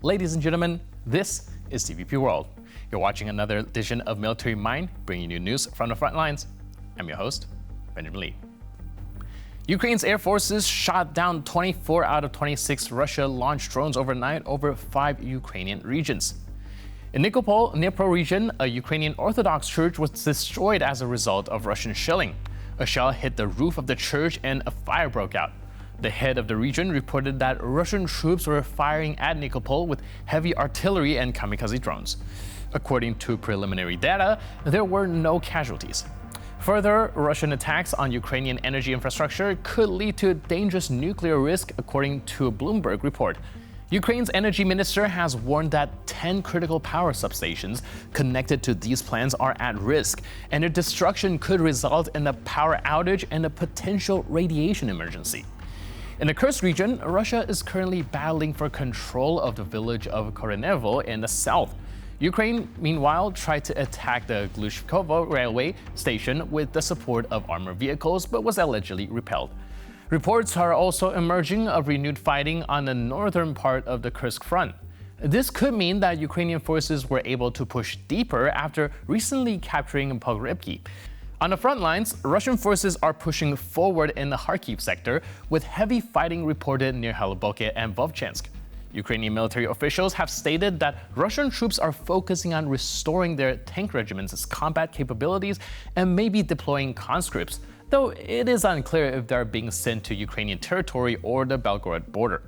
Ladies and gentlemen, this is TVP World. You're watching another edition of Military Mind, bringing you news from the front lines. I'm your host, Benjamin Lee. Ukraine's air forces shot down 24 out of 26 Russia-launched drones overnight over 5 Ukrainian regions. In Nikopol, Dnipro region, a Ukrainian Orthodox church was destroyed as a result of Russian shelling. A shell hit the roof of the church and a fire broke out. The head of the region reported that Russian troops were firing at Nikopol with heavy artillery and kamikaze drones. According to preliminary data, there were no casualties. Further, Russian attacks on Ukrainian energy infrastructure could lead to dangerous nuclear risk, according to a Bloomberg report. Ukraine's energy minister has warned that 10 critical power substations connected to these plants are at risk, and their destruction could result in a power outage and a potential radiation emergency. In the Kursk region, Russia is currently battling for control of the village of Korenevo in the south. Ukraine, meanwhile, tried to attack the Glushkovo railway station with the support of armored vehicles, but was allegedly repelled. Reports are also emerging of renewed fighting on the northern part of the Kursk front. This could mean that Ukrainian forces were able to push deeper after recently capturing Pogrebki. On the front lines, Russian forces are pushing forward in the Kharkiv sector, with heavy fighting reported near Haliboke and Vovchansk. Ukrainian military officials have stated that Russian troops are focusing on restoring their tank regiments' combat capabilities and maybe deploying conscripts, though it is unclear if they are being sent to Ukrainian territory or the Belgorod border.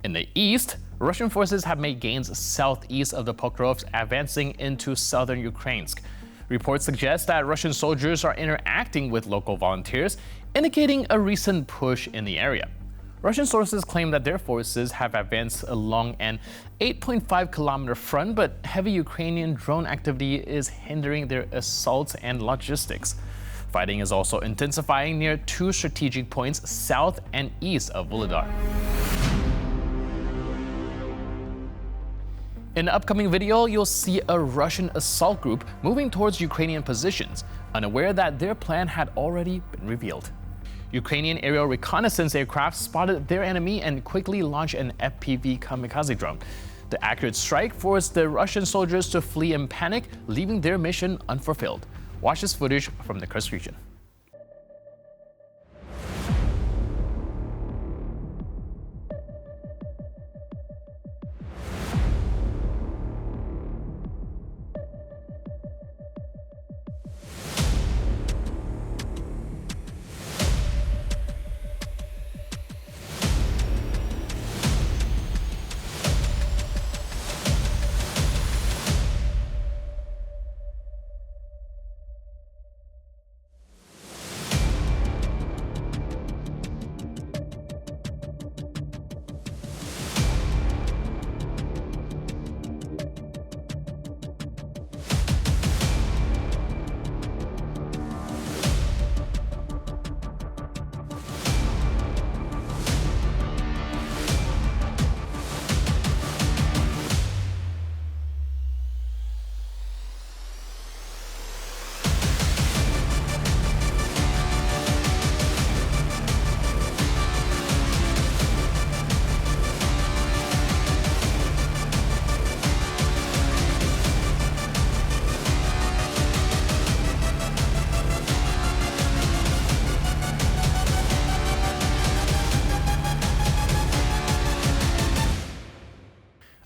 In the east, Russian forces have made gains southeast of the Pokrovsk, advancing into southern Ukraine. Reports suggest that Russian soldiers are interacting with local volunteers, indicating a recent push in the area. Russian sources claim that their forces have advanced along an 8.5-kilometer front, but heavy Ukrainian drone activity is hindering their assaults and logistics. Fighting is also intensifying near two strategic points south and east of Volodar. In the upcoming video, you'll see a Russian assault group moving towards Ukrainian positions, unaware that their plan had already been revealed. Ukrainian aerial reconnaissance aircraft spotted their enemy and quickly launched an FPV kamikaze drone. The accurate strike forced the Russian soldiers to flee in panic, leaving their mission unfulfilled. Watch this footage from the Kursk region.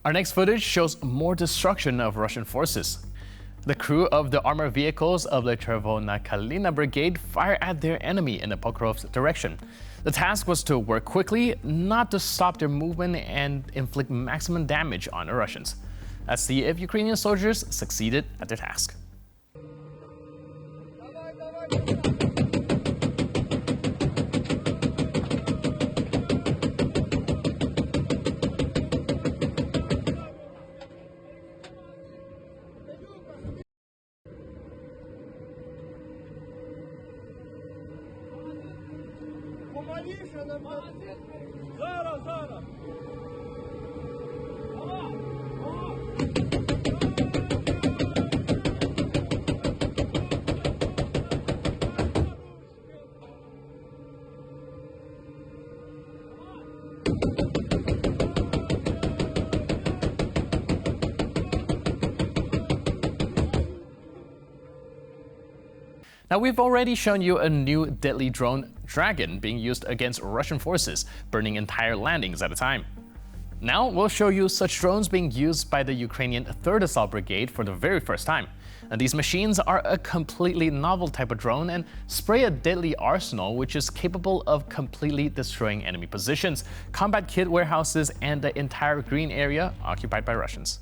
Our next footage shows more destruction of Russian forces. The crew of the armored vehicles of the Chervonakalina Brigade fire at their enemy in the Pokrovsk direction. The task was to work quickly, not to stop their movement and inflict maximum damage on the Russians. Let's see if Ukrainian soldiers succeeded at their task. Зараз! Now, we've already shown you a new deadly drone, Dragon, being used against Russian forces, burning entire landings at a time. Now, we'll show you such drones being used by the Ukrainian 3rd Assault Brigade for the very first time. And these machines are a completely novel type of drone and spray a deadly arsenal which is capable of completely destroying enemy positions, combat kit warehouses, and the entire green area occupied by Russians.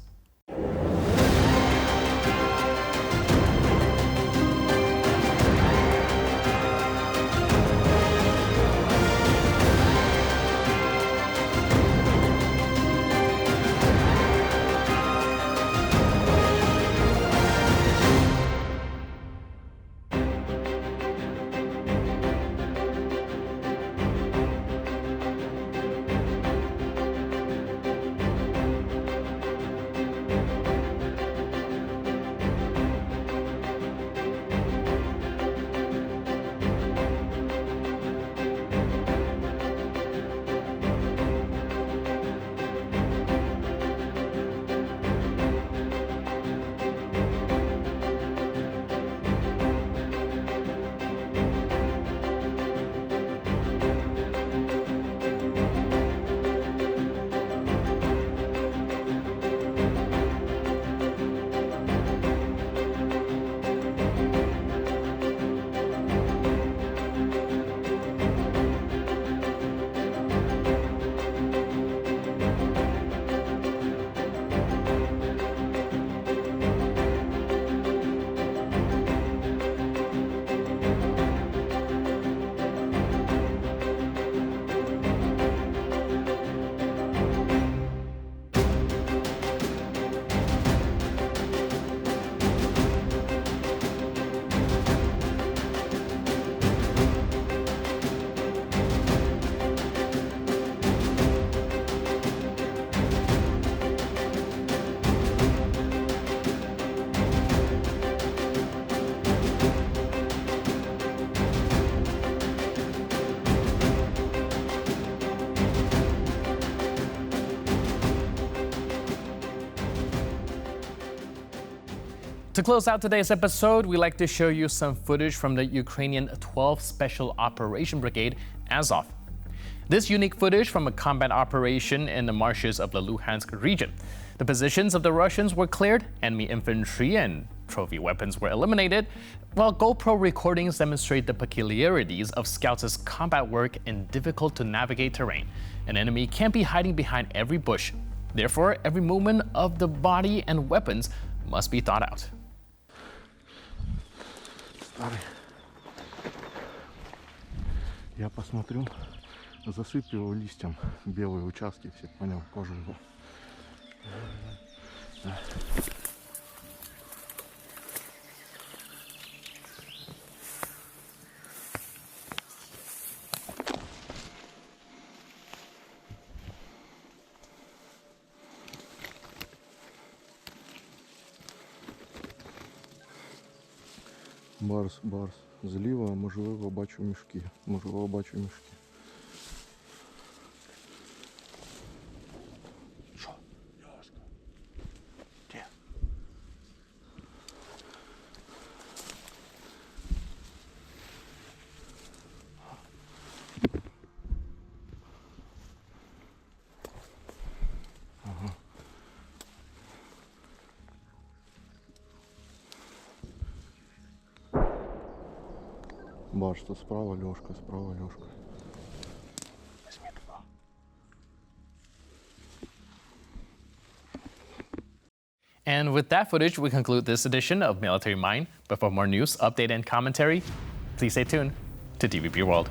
To close out today's episode, we like to show you some footage from the Ukrainian 12th Special Operations Brigade, Azov. This unique footage from a combat operation in the marshes of the Luhansk region. The positions of the Russians were cleared, enemy infantry and trophy weapons were eliminated, while GoPro recordings demonstrate the peculiarities of scouts' combat work in difficult-to-navigate terrain. An enemy can't be hiding behind every bush. Therefore, every movement of the body and weapons must be thought out. Я посмотрю, засыпь его листьем, белые участки, все понял, кожу его. Барс, зліва, можливо, бачу мішки. Що? Йоска. Де? Ага. Бач, тут справа Лёшка. Возьми туда. And with that footage, we conclude this edition of Military Mind. But for more news, update, and commentary, please stay tuned to TVP World.